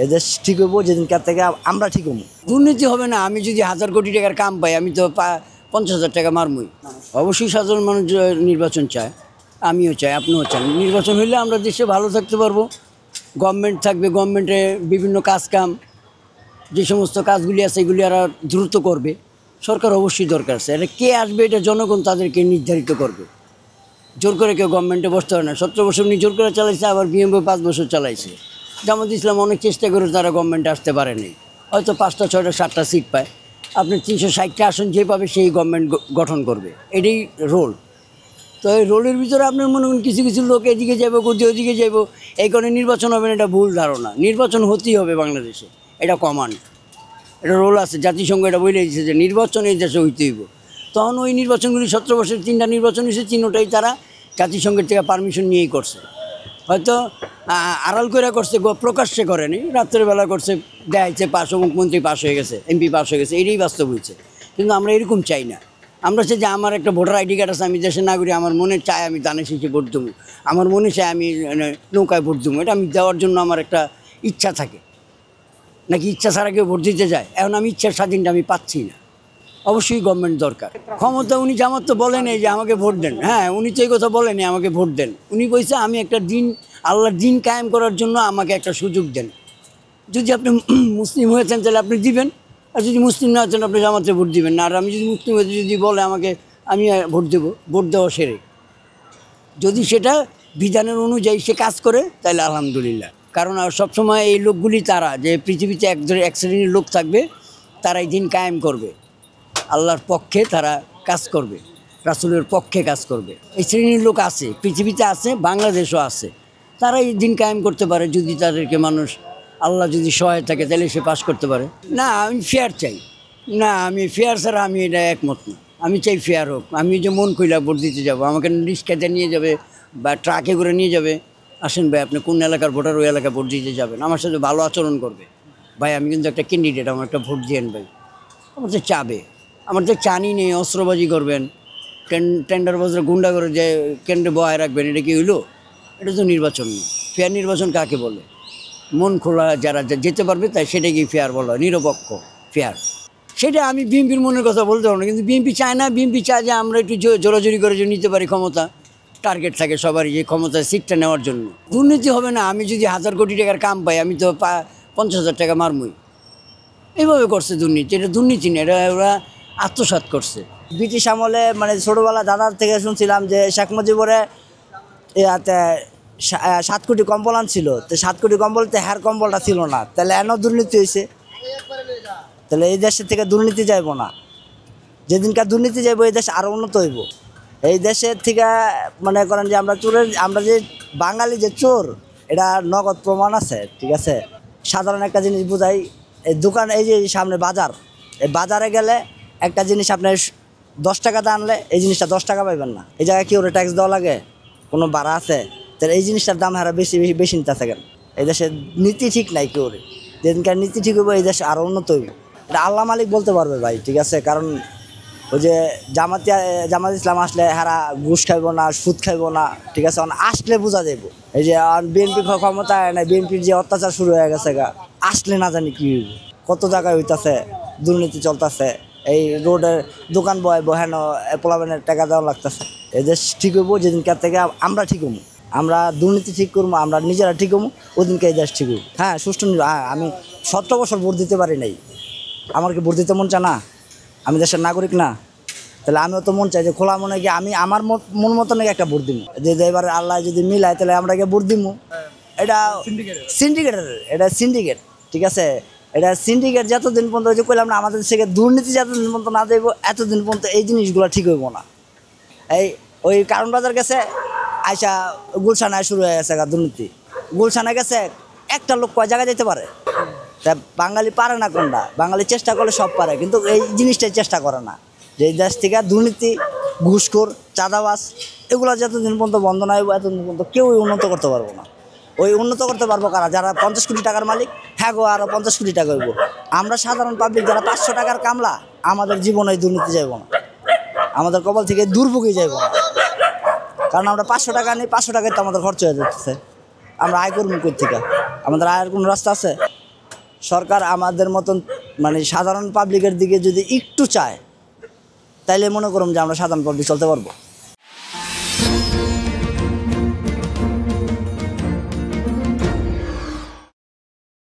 এদেশ ঠিক হইব যেদিনকার থেকে আমরা ঠিক হবো। দুর্নীতি হবে না। আমি যদি 1000 কোটি টাকার কাম পাই, আমি তো 50,000 টাকা মারমই। অবশ্যই সাধারণ মানুষ নির্বাচন চায়, আমিও চাই, আপনিও চান। নির্বাচন হইলে আমরা দেশে ভালো থাকতে পারবো, গভর্নমেন্ট থাকবে, গভর্নমেন্টে বিভিন্ন কাজ কাম যে সমস্ত কাজগুলি আছে এগুলি আর দ্রুত করবে। সরকার অবশ্যই দরকার আছে, এটা কে আসবে এটা জনগণ তাদেরকে নির্ধারিত করবে। জোর করে কেউ গভর্নমেন্টে বসতে হয় না। 17 বছর উনি জোর করে চালাইছে, আবার বিএমপি 5 বছর চালাইছে। জামাত ইসলাম অনেক চেষ্টা করে তারা গভর্নমেন্টে আসতে পারেনি, হয়তো 5টা 6টা 7টা সিট পায়। আপনি 360টা আসন যে পাবে সেই গভর্নমেন্ট গঠন করবে, এটাই রোল। তো এই রোলের ভিতরে আপনার মনে করেন কিছু কিছু লোক এদিকে যাবো, গতি ওদিকে যাবো, এই কারণে নির্বাচন হবে না, এটা ভুল ধারণা। নির্বাচন হতেই হবে বাংলাদেশে, এটা কমান্ড, এটা রোল আছে। জাতিসংঘ এটা বলে দিয়েছে যে নির্বাচন এই দেশে হইতে হইব। তখন ওই নির্বাচনগুলি 17 বছরের 3টা নির্বাচন হয়েছে, 3টাই তারা জাতিসংঘের থেকে পারমিশন নিয়েই করছে। হয়তো আড়াল করে করছে, প্রকাশ্যে করেনি, রাত্রেবেলা করছে, দেখাইছে পাশ, অমুক মন্ত্রী পাশ হয়ে গেছে, এমপি পাশ হয়ে গেছে, এটাই বাস্তব হয়েছে। কিন্তু আমরা এরকম চাই না। আমরা চাই যে আমার একটা ভোটার আইডি কার্ড আছে, আমি দেশের নাগরিক, আমার মনে চায় আমি দানে শীষে ভোট দেবো, আমার মনে চায় আমি নৌকায় ভোট দেবো, এটা আমি দেওয়ার জন্য আমার একটা ইচ্ছা থাকে। নাকি ইচ্ছা ছাড়া কেউ ভোট দিতে যায়? এখন আমি ইচ্ছার স্বাধীনটা আমি পাচ্ছি না। অবশ্যই গভর্নমেন্ট দরকার। ক্ষমতা উনি জামাত তো বলেন এই যে আমাকে ভোট দেন, হ্যাঁ উনি তো এই কথা বলেনি আমাকে ভোট দেন। উনি কইছে আমি একটা দিন, আল্লাহর দিন কায়েম করার জন্য আমাকে একটা সুযোগ দেন। যদি আপনি মুসলিম হয়েছেন তাহলে আপনি দিবেন, আর যদি মুসলিম না হচ্ছেন আপনি জামাতে ভোট দিবেন না। আর আমি যদি মুসলিম হয়েছি, যদি বলে আমাকে, আমি ভোট দেবো, ভোট দেওয়া সেরে। যদি সেটা বিধানের অনুযায়ী সে কাজ করে তাহলে আলহামদুলিল্লাহ। কারণ আর সবসময় এই লোকগুলি তারা যে পৃথিবীতে এক শ্রেণীর লোক থাকবে, তারা এই দিন কায়েম করবে, আল্লাহর পক্ষে তারা কাজ করবে, রাসূলের পক্ষে কাজ করবে। এই শ্রেণীর লোক আছে, পৃথিবীতে আছে, বাংলাদেশও আছে। তারা এই দিন কায়েম করতে পারে যদি তাদেরকে মানুষ, আল্লাহ যদি সহায় থাকে তাহলে সে পাশ করতে পারে। না আমি ফেয়ার চাই না, আমি ফেয়ার ছাড়া আমি এটা একমত না। আমি চাই ফেয়ার হোক। আমি যে মন কইলা ভোট দিতে যাবো, আমাকে রিক্সাতে নিয়ে যাবে বা ট্রাকে করে নিয়ে যাবে, আসেন ভাই আপনি কোন এলাকার ভোটার, ওই এলাকায় ভোট দিতে যাবেন, আমার সাথে ভালো আচরণ করবে, ভাই আমি কিন্তু একটা ক্যান্ডিডেট, আমার একটা ভোট দিয়েন ভাই, আমার তো চাবে। আমার তো চানি নেই অস্ত্রবাজি করবেন, টেন্ডার বাজারে গুন্ডা করে যে কেন্দ্রে বহায় রাখবেন, এটা কি হইলো? এটা তো নির্বাচন না। ফেয়ার নির্বাচন কাকে বলে? মন খোলা যারা যেতে পারবে তাই সেটাকেই ফেয়ার বলা হয়, নিরপেক্ষ ফেয়ার। সেটা আমি বিএনপির মনের কথা বলতে পারবো না, কিন্তু বিএনপি চায় না। বিএনপি চায় যে আমরা একটু জোরাজোরি করে যে নিতে পারি ক্ষমতা, টার্গেট থাকে সবারই যে ক্ষমতায় সিটটা নেওয়ার জন্য। দুর্নীতি হবে না। আমি যদি 1000 কোটি টাকার কাম পাই, আমি তো 50,000 টাকা মারমই। এইভাবে করছে দুর্নীতি, এটা দুর্নীতি না, এটা ওরা আত্মসাৎ করছে। ব্রিটিশ আমলে মানে ছোটোবেলা দাদার থেকে শুনছিলাম যে শেখ মুজিবরে ইয়াতে 7 কোটি কম্বল আনছিল, তো 7 কোটি কম্বলতে হ্যার কম্বলটা ছিল না, তাহলে এনও দুর্নীতি হয়েছে। তাহলে এই দেশের থেকে দুর্নীতি যাইব না, যেদিনকার দুর্নীতি যাইব এই দেশ আরও উন্নত হইব। এই দেশের থেকে মনে করেন যে আমরা যে বাঙালি যে চোর, এটা নগদ প্রমাণ আছে, ঠিক আছে। সাধারণ একটা জিনিস বোঝাই, এই দোকান, এই যে সামনে বাজার, এই বাজারে গেলে একটা জিনিস আপনার 10 টাকাতে আনলে এই জিনিসটা 10 টাকা পাইবেন না। এই জায়গায় কি ওরা ট্যাক্স দেওয়া লাগে? কোনো ভাড়া আছে? তাহলে এই জিনিসটার দাম হারা বেশি বেশি বেশি নিতে থাকেন। এই দেশের নীতি ঠিক নাই কেউ। যেদিনকার নীতি ঠিক হইব এই দেশ আরও উন্নত হইব, এটা আল্লাহ মালিক বলতে পারবে ভাই, ঠিক আছে। কারণ ওই যে জামাত ইসলাম আসলে হারা ঘুষ খাইব না, সুদ খাইব না, ঠিক আছে। আসলে বোঝা যাইব। এই যে বিএনপি ক্ষমতায় নাই, বিএনপির যে অত্যাচার শুরু হয়ে গেছে গা, আসলে না জানি কি হইব। কত জায়গায় হইতাছে দুর্নীতি চলতেছে, এই রোডের দোকান বহানো পোলাবেনের টাকা দেওয়া লাগতেছে। এই দেশ ঠিক হইব যেদিনকার থেকে আমরা ঠিক হবো, আমরা দুর্নীতি ঠিক করবো, আমরা নিজেরা ঠিক হবো, ওদিনকে এই দেশ ঠিক হইব। হ্যাঁ সুষ্ঠু। আমি 17 বছর ভোট দিতে পারি নাই, আমার কি ভোট দিতে মন চায় না? আমি দেশের নাগরিক না? তাহলে আমিও তো মন চাই যে খোলা মনে গিয়ে আমি আমার মন মতো নাকি একটা ভোট দিব, যে এবার আল্লাহ যদি মিলায় তাহলে আমরা গিয়ে ভোট দিব। এটা সিন্ডিকেটের, এটা সিন্ডিকেট, ঠিক আছে। এটা সিন্ডিকেট যতদিন পর্যন্ত যে কইলাম না, আমাদের থেকে দুর্নীতি যতদিন পর্যন্ত না দেবো এতদিন পর্যন্ত এই জিনিসগুলো ঠিক হইব না। এই ওই কারণ বাজার গেছে, আইসা গুলশানায় শুরু হয়ে গেছে দুর্নীতি। গুলশানে গেছে, একটা লোক কয় জায়গায় যেতে পারে? তা বাঙালি পারে না কোনটা? বাঙালি চেষ্টা করলে সব পারে, কিন্তু এই জিনিসটাই চেষ্টা করে না, যে এই দেশ থেকে দুর্নীতি, ঘুষখোর, চাঁদাবাজ এগুলো যতদিন পর্যন্ত বন্ধ না হইব এতদিন পর্যন্ত কেউই উন্নত করতে পারবো না। ওই উন্নত করতে পারবো কারা? যারা 50 কোটি টাকার মালিক, হ্যাঁ গো আরও 50 কোটি টাকা হইব। আমরা সাধারণ পাবলিক যারা 500 টাকার কামলা, আমাদের জীবনে দুর্নীতি যাইব না, আমাদের কপাল থেকে দুর্ভোগই যাইব না। কারণ আমরা 500 টাকা নিই, 500 টাকায় তো আমাদের খরচ হয়ে যাচ্ছে। আমরা আয় করবো কই থেকে? আমাদের আয়ের কোনো রাস্তা আছে? সরকার আমাদের মতন মানে সাধারণ পাবলিকের দিকে যদি একটু চায়, তাইলে মনে করুন যে আমরা সাধারণ পাবলিক চলতে পারবো।